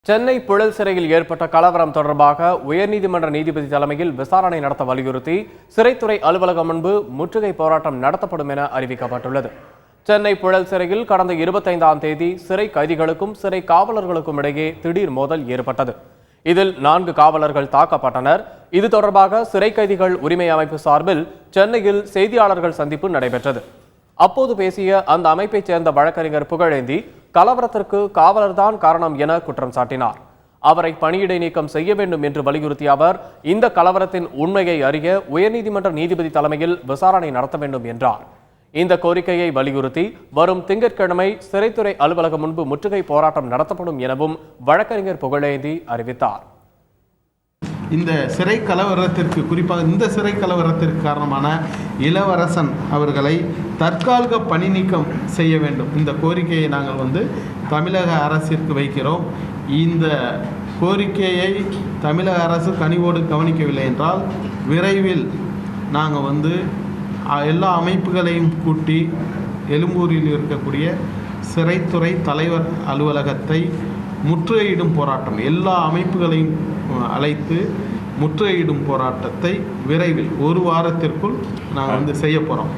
சென்னை புழல் சிறையில் ஏற்பட்ட கலவரம் தொடர்பாக உயர்நீதிமன்ற நீதிபதி தலைமையில் விசாரணை நடத்த வலியுறுத்தி சிறைத்துறை அலுவலகம் முன்பு முற்றுகை போராட்டம் நடத்தப்படும் என அறிவிக்கப்பட்டுள்ளது. சென்னை புழல் சிறையில் கடந்த 25ஆம் தேதி சிறை கைதிகளுக்கும் சிறை காவலர்களுக்கும் இடையே திடீர் மோதல் ஏற்பட்டது. இதில் 4 காவலர்கள் தாக்கப்பட்டனர். இது தொடர்பாக சிறை கைதிகள் உரிமை அமைப்பு சார்பில் சென்னையில் செய்தியாளர்கள் சந்திப்பு நடைபெற்றது. அப்போது பேசிய அந்த அமைப்பைச் சேர்ந்த வழக்கறிஞர் புகழேந்தி கலவரத்திற்கு காவலர்தான் காரணம் என குற்றம் சாட்டினார். அவரை பணியிடை நீக்கம் செய்ய வேண்டும் என்று வலியுறுத்திய அவர், இந்த கலவரத்தின் உண்மையை அறிய உயர்நீதிமன்ற நீதிபதி தலைமையில் விசாரணை நடத்த வேண்டும் என்றார். இந்த கோரிக்கையை வலியுறுத்தி வரும் திங்கட்கிழமை சிறைத்துறை அலுவலகம் முன்பு முற்றுகை போராட்டம் நடத்தப்படும் எனவும் வழக்கறிஞர் புகழேந்தி அறிவித்தார். இந்த சிறை கலவரத்திற்கு, குறிப்பாக இந்த சிறை கலவரத்திற்கு காரணமான இளவரசன் அவர்களை தற்காலிக பணி நீக்கம் செய்ய வேண்டும். இந்த கோரிக்கையை நாங்கள் தமிழக அரசிற்கு வைக்கிறோம். இந்த கோரிக்கையை தமிழக அரசு கனிவோடு கவனிக்கவில்லை என்றால் விரைவில் நாங்கள் எல்லா அமைப்புகளையும் கூட்டி எழும்பூரில் இருக்கக்கூடிய சிறைத்துறை தலைவர் அலுவலகத்தை முற்றுகையிடும் போராட்டம், எல்லா அமைப்புகளையும் அழைத்து முற்றுகையிடும் போராட்டத்தை விரைவில் 1 வாரத்திற்குள் நாங்கள் செய்ய போகிறோம்.